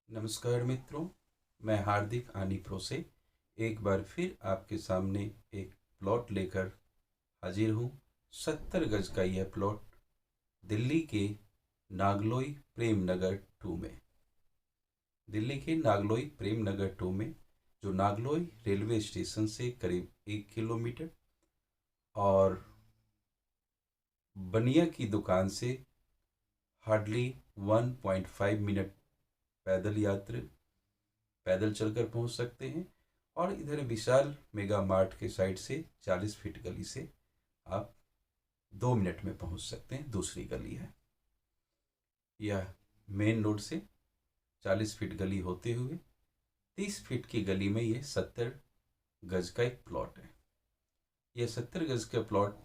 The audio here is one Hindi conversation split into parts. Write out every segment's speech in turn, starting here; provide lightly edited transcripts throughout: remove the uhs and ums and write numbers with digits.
नमस्कार मित्रों, मैं हार्दिक आनीप्रो से एक बार फिर आपके सामने एक प्लॉट लेकर हाजिर हूँ। 70 गज का यह प्लॉट दिल्ली के नागलोई प्रेम नगर 2 में, दिल्ली के नागलोई प्रेम नगर 2 में, जो नागलोई रेलवे स्टेशन से करीब 1 किलोमीटर और बनिया की दुकान से हार्डली 1.5 मिनट पैदल चलकर पहुंच सकते हैं। और इधर विशाल मेगा मार्ट के साइड से 40 फीट गली से आप 2 मिनट में पहुंच सकते हैं। दूसरी गली है यह, मेन रोड से 40 फीट गली होते हुए 30 फीट की गली में ये 70 गज का एक प्लॉट है। यह 70 गज का प्लॉट,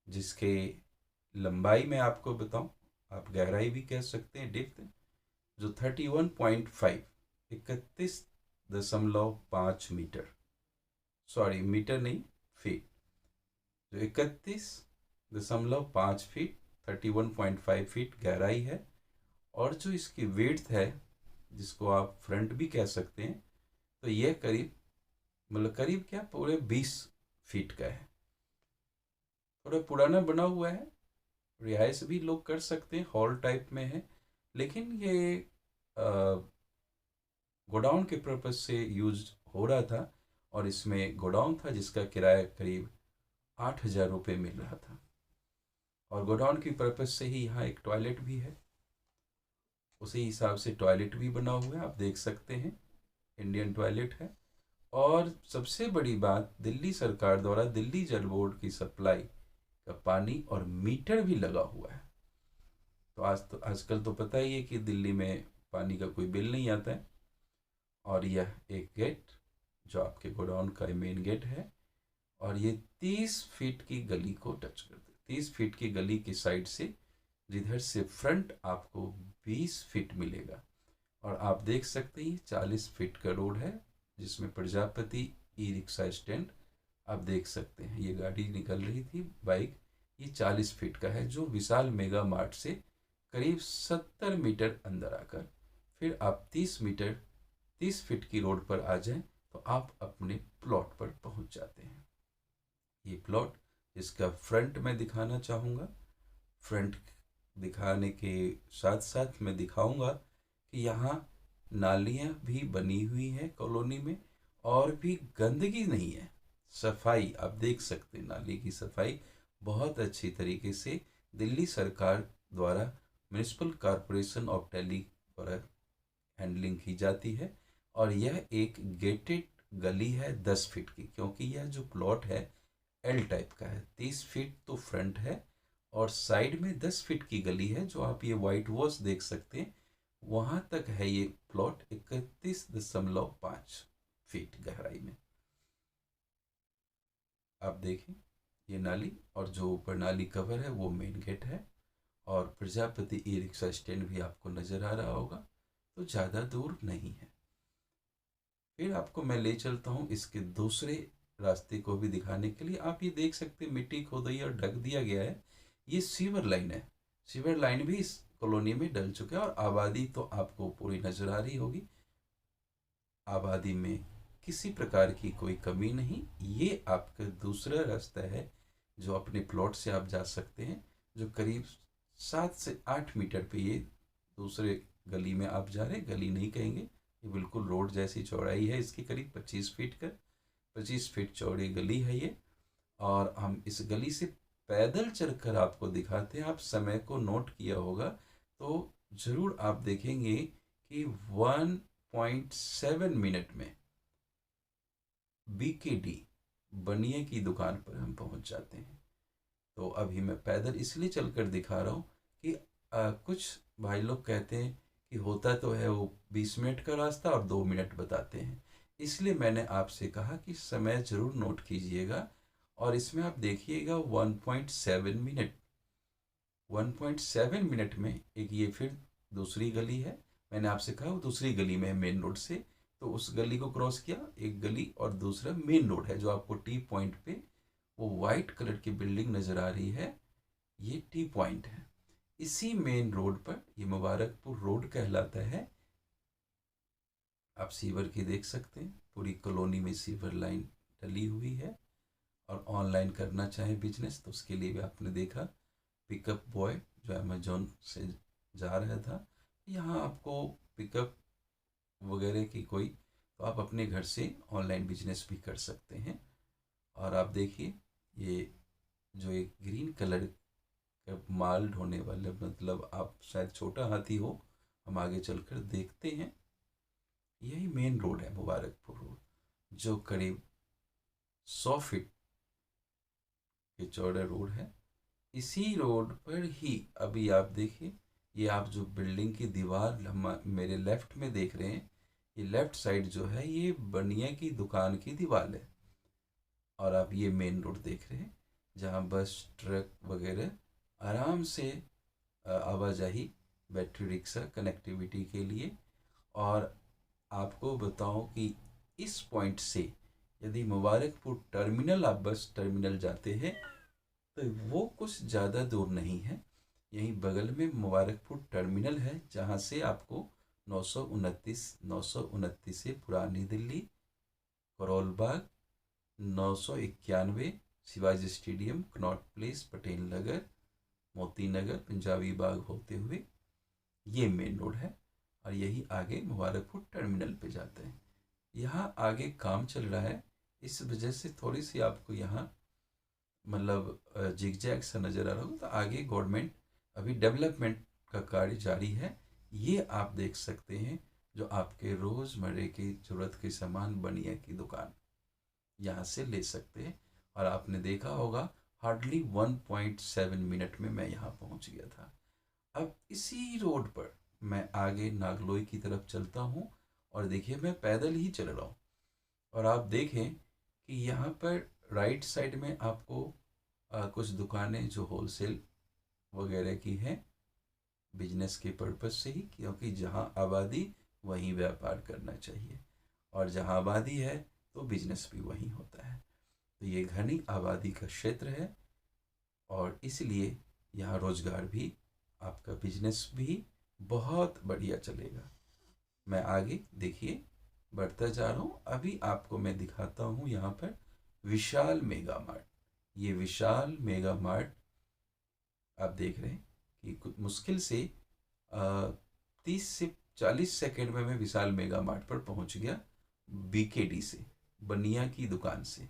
जिसके लंबाई में आपको बताऊं, आप गहराई भी कह सकते हैं, डेप्थ, जो 31.5 31.5 मीटर, सॉरी मीटर नहीं, फीट, जो 31.5 फीट 31.5 फीट गहराई है। और जो इसकी विड्थ है, जिसको आप फ्रंट भी कह सकते हैं, तो यह करीब, मतलब करीब क्या, पूरे 20 फीट का है। थोड़ा पुराना बना हुआ है, रिहाइश भी लोग कर सकते हैं, हॉल टाइप में है। लेकिन ये गोडाउन के पर्पज से यूज हो रहा था, और इसमें गोडाउन था जिसका किराया करीब 8,000 रुपये मिल रहा था। और गोडाउन की पर्पज से ही यहाँ एक टॉयलेट भी है, उसी हिसाब से टॉयलेट भी बना हुआ है, आप देख सकते हैं, इंडियन टॉयलेट है। और सबसे बड़ी बात, दिल्ली सरकार द्वारा दिल्ली जल बोर्ड की सप्लाई का पानी और मीटर भी लगा हुआ है। तो आजकल तो पता ही है कि दिल्ली में पानी का कोई बिल नहीं आता है। और यह एक गेट, जो आपके गोडाउन का मेन गेट है, और ये 30 फीट की गली को टच करते, 30 फीट की गली की साइड से, जिधर से फ्रंट आपको 20 फीट मिलेगा। और आप देख सकते हैं 40 फीट का रोड है, जिसमें प्रजापति ई रिक्शा स्टैंड, आप देख सकते हैं, ये गाड़ी निकल रही थी, बाइक। ये 40 फीट का है, जो विशाल मेगा मार्ट से करीब 70 मीटर अंदर आकर फिर आप 30 फीट की रोड पर आ जाएं, तो आप अपने प्लॉट पर पहुंच जाते हैं। ये प्लॉट, इसका फ्रंट मैं दिखाना चाहूँगा। फ्रंट दिखाने के साथ साथ मैं दिखाऊंगा कि यहाँ नालियाँ भी बनी हुई हैं कॉलोनी में, और भी गंदगी नहीं है। सफाई आप देख सकते हैं, नाली की सफाई बहुत अच्छी तरीके से दिल्ली सरकार द्वारा, म्यूनिसिपल कॉरपोरेशन ऑफ दिल्ली द्वारा हैंडलिंग की जाती है। और यह एक गेटेड गली है 10 फीट की, क्योंकि यह जो प्लॉट है एल टाइप का है। 30 फीट तो फ्रंट है, और साइड में 10 फीट की गली है, जो आप ये वाइट वॉश देख सकते हैं, वहां तक है ये प्लॉट 31.5 फीट गहराई में। आप देखें, ये नाली, और जो ऊपर नाली कवर है वो मेन गेट है। और प्रजापति ई रिक्शा स्टैंड भी आपको नजर आ रहा होगा, तो ज़्यादा दूर नहीं है। फिर आपको मैं ले चलता हूँ इसके दूसरे रास्ते को भी दिखाने के लिए। आप ये देख सकते हैं, मिट्टी खोदाई और ढक दिया गया है। ये सीवर लाइन है, सीवर लाइन भी इस कॉलोनी में डल चुका है। और आबादी तो आपको पूरी नजर आ रही होगी, आबादी में किसी प्रकार की कोई कमी नहीं। ये आपका दूसरा रास्ता है, जो अपने प्लॉट से आप जा सकते हैं, जो करीब 7 से 8 मीटर पे, ये दूसरे गली में आप जा रहे हैं, गली नहीं कहेंगे, ये बिल्कुल रोड जैसी चौड़ाई है इसकी, करीब 25 फीट चौड़ी गली है ये। और हम इस गली से पैदल चलकर आपको दिखाते हैं। आप समय को नोट किया होगा तो ज़रूर आप देखेंगे कि 1.7 मिनट में BKD, बनिए की दुकान पर हम पहुंच जाते हैं। तो अभी मैं पैदल इसलिए चलकर दिखा रहा हूँ कि कुछ भाई लोग कहते हैं कि होता तो है वो 20 मिनट का रास्ता और 2 मिनट बताते हैं। इसलिए मैंने आपसे कहा कि समय ज़रूर नोट कीजिएगा। और इसमें आप देखिएगा 1.7 मिनट, 1.7 मिनट में एक ये फिर दूसरी गली है। मैंने आपसे कहा वो दूसरी गली में है मेन रोड से, तो उस गली को क्रॉस किया, एक गली, और दूसरा मेन रोड है, जो आपको टी पॉइंट पे वो वाइट कलर की बिल्डिंग नज़र आ रही है, ये टी पॉइंट है। इसी मेन रोड पर, ये मुबारकपुर रोड कहलाता है, आप सीवर की देख सकते हैं, पूरी कॉलोनी में सीवर लाइन डली हुई है। और ऑनलाइन करना चाहे बिजनेस तो उसके लिए भी आपने देखा पिकअप बॉय जो अमेजोन से जा रहा था, यहाँ आपको पिकअप वगैरह की कोई, तो आप अपने घर से ऑनलाइन बिजनेस भी कर सकते हैं। और आप देखिए ये जो एक ग्रीन कलर का माल ढोने वाले, मतलब आप शायद छोटा हाथी हो, हम आगे चलकर देखते हैं। यही मेन रोड है मुबारकपुर रोड, जो करीब 100 फीट के चौड़े रोड है। इसी रोड पर ही अभी आप देखिए, ये आप जो बिल्डिंग की दीवार मेरे लेफ्ट में देख रहे हैं, ये लेफ्ट साइड जो है ये बनिया की दुकान की दीवार है। और आप ये मेन रोड देख रहे हैं जहाँ बस ट्रक वगैरह आराम से आवाजाही, बैटरी रिक्शा कनेक्टिविटी के लिए। और आपको बताऊं कि इस पॉइंट से यदि मुबारकपुर टर्मिनल, आप बस टर्मिनल जाते हैं तो वो कुछ ज़्यादा दूर नहीं है। यहीं बगल में मुबारकपुर टर्मिनल है, जहाँ से आपको 929 से पुरानी Delhi, Karol Bagh, 991 Shivaji stadium, Connaught Place, Patel Nagar, Moti Nagar, Punjabi बाग होते हुए ये मेन रोड है। और यही आगे मुबारकपुर टर्मिनल पे जाते हैं। यहाँ आगे काम चल रहा है, इस वजह से थोड़ी सी आपको यहाँ मतलब जिगजैग सा नज़र आ रहा होगा। तो आगे गवर्नमेंट अभी डेवलपमेंट का कार्य जारी है। ये आप देख सकते हैं जो आपके रोज़मर्रे की ज़रूरत के सामान बनिया की दुकान यहाँ से ले सकते हैं। और आपने देखा होगा हार्डली 1.7 मिनट में मैं यहाँ पहुँच गया था। अब इसी रोड पर मैं आगे नागलोई की तरफ चलता हूँ, और देखिए मैं पैदल ही चल रहा हूँ। और आप देखें कि यहाँ पर राइट साइड में आपको कुछ दुकानें जो होलसेल वगैरह की हैं, बिजनेस के पर्पज़ से ही, क्योंकि जहाँ आबादी वहीं व्यापार करना चाहिए, और जहाँ आबादी है तो बिजनेस भी वहीं होता है। तो ये घनी आबादी का क्षेत्र है, और इसलिए यहाँ रोज़गार भी, आपका बिजनेस भी बहुत बढ़िया चलेगा। मैं आगे देखिए बढ़ता जा रहा हूँ। अभी आपको मैं दिखाता हूँ यहाँ पर विशाल मेगा मार्ट। ये विशाल मेगा मार्ट आप देख रहे हैं कि कुछ मुश्किल से 30 से 40 सेकंड में मैं विशाल मेगा मार्ट पर पहुँच गया, बीकेडी से, बनिया की दुकान से।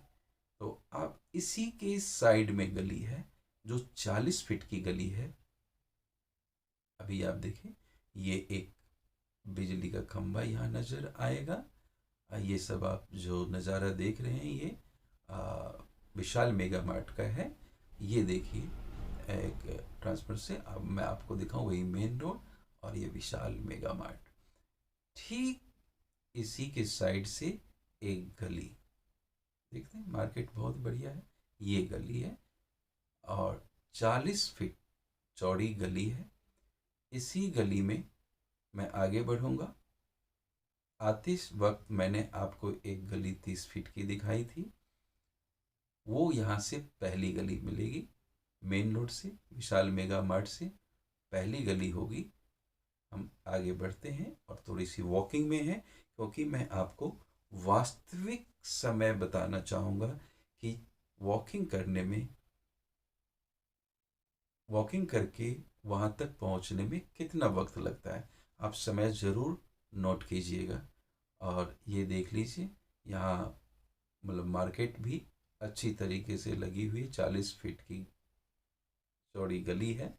तो आप इसी के साइड में गली है जो 40 फीट की गली है। अभी आप देखें ये एक बिजली का खंभा यहाँ नज़र आएगा। ये सब आप जो नज़ारा देख रहे हैं ये विशाल मेगा मार्ट का है। ये देखिए एक ट्रांसफर से, अब मैं आपको दिखाऊं वही मेन रोड और ये विशाल मेगा मार्ट। ठीक इसी के साइड से एक गली देखते हैं, मार्केट बहुत बढ़िया है। ये गली है और 40 फीट चौड़ी गली है। इसी गली में मैं आगे बढ़ूंगा। आते वक्त मैंने आपको एक गली 30 फीट की दिखाई थी, वो यहाँ से पहली गली मिलेगी। मेन रोड से, विशाल मेगा मार्ट से पहली गली होगी। हम आगे बढ़ते हैं और थोड़ी सी वॉकिंग में है, क्योंकि मैं आपको वास्तविक समय बताना चाहूँगा कि वॉकिंग करने में, वॉकिंग करके वहाँ तक पहुँचने में कितना वक्त लगता है। आप समय ज़रूर नोट कीजिएगा। और ये देख लीजिए यहाँ मतलब मार्केट भी अच्छी तरीके से लगी हुई, 40 फीट की चौड़ी गली है।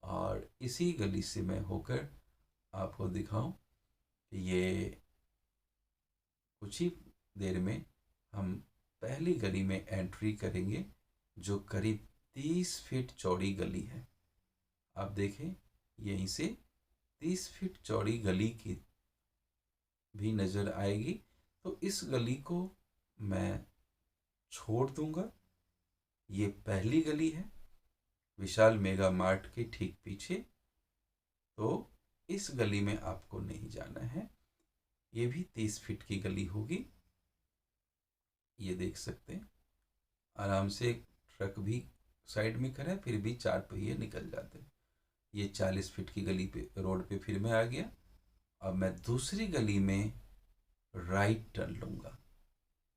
और इसी गली से मैं होकर आपको दिखाऊं कि ये कुछ ही देर में हम पहली गली में एंट्री करेंगे, जो करीब 30 फीट चौड़ी गली है। आप देखें यहीं से 30 फीट चौड़ी गली की भी नज़र आएगी। तो इस गली को मैं छोड़ दूंगा। ये पहली गली है विशाल मेगा मार्ट के ठीक पीछे, तो इस गली में आपको नहीं जाना है। ये भी 30 फीट की गली होगी। ये देख सकते हैं आराम से ट्रक भी साइड में खड़ा है, फिर भी 4 पहिए निकल जाते हैं। ये 40 फीट की गली पे, रोड पे फिर मैं आ गया। अब मैं दूसरी गली में राइट टर्न लूँगा।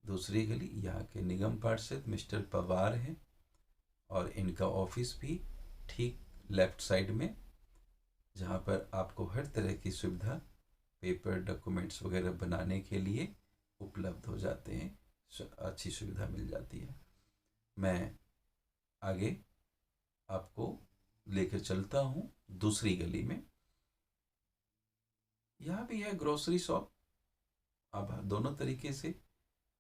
दूसरी गली, यहाँ के निगम पार्षद मिस्टर पवार हैं और इनका ऑफिस भी ठीक लेफ्ट साइड में, जहाँ पर आपको हर तरह की सुविधा पेपर डॉक्यूमेंट्स वगैरह बनाने के लिए उपलब्ध हो जाते हैं, अच्छी सुविधा मिल जाती है। मैं आगे आपको लेकर चलता हूँ दूसरी गली में। यहाँ भी है ग्रोसरी शॉप। आप दोनों तरीके से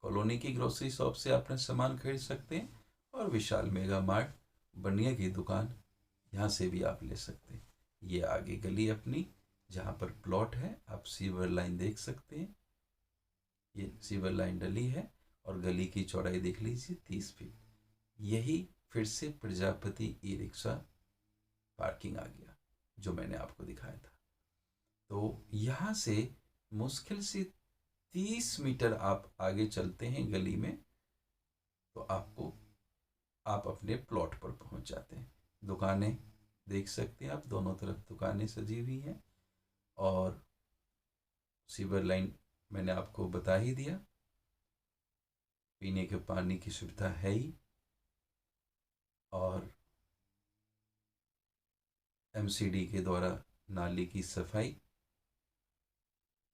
कॉलोनी की ग्रोसरी शॉप से अपना सामान खरीद सकते हैं और विशाल मेगा मार्ट बनिया की दुकान, यहाँ से भी आप ले सकते हैं। ये आगे गली अपनी, जहाँ पर प्लॉट है, आप सीवर लाइन देख सकते हैं। ये सीवर लाइन डली है और गली की चौड़ाई देख लीजिए 30 फीट। यही फिर से प्रजापति ई रिक्शा पार्किंग आ गया जो मैंने आपको दिखाया था। तो यहाँ से मुश्किल से 30 मीटर आप आगे चलते हैं गली में, तो आप अपने प्लॉट पर पहुंच जाते हैं। दुकानें देख सकते हैं आप, दोनों तरफ दुकानें सजी हुई हैं और सीवर लाइन मैंने आपको बता ही दिया। पीने के पानी की सुविधा है ही, और एमसीडी के द्वारा नाली की सफाई।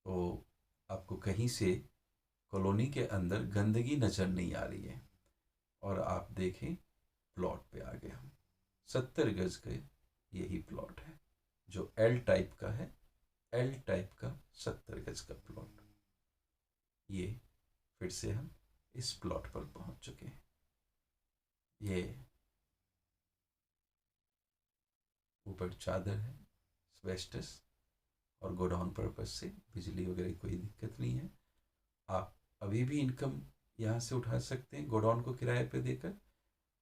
तो आपको कहीं से कॉलोनी के अंदर गंदगी नज़र नहीं आ रही है। और आप देखें, प्लॉट पे आ गए हम। 70 गज के यही प्लॉट है जो एल टाइप का है। एल टाइप का 70 गज का प्लॉट। ये फिर से हम इस प्लॉट पर पहुंच चुके हैं। ये ऊपर चादर है स्वेस्टस, और गोडाउन पर्पज से बिजली वगैरह कोई दिक्कत नहीं है। आप अभी भी इनकम यहाँ से उठा सकते हैं गोडाउन को किराए पे देकर,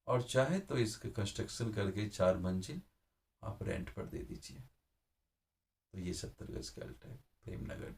और चाहे तो इसका कंस्ट्रक्शन करके 4 मंजिल आप रेंट पर दे दीजिए। तो ये 70 गज का अल्टा है, प्रेमनगर।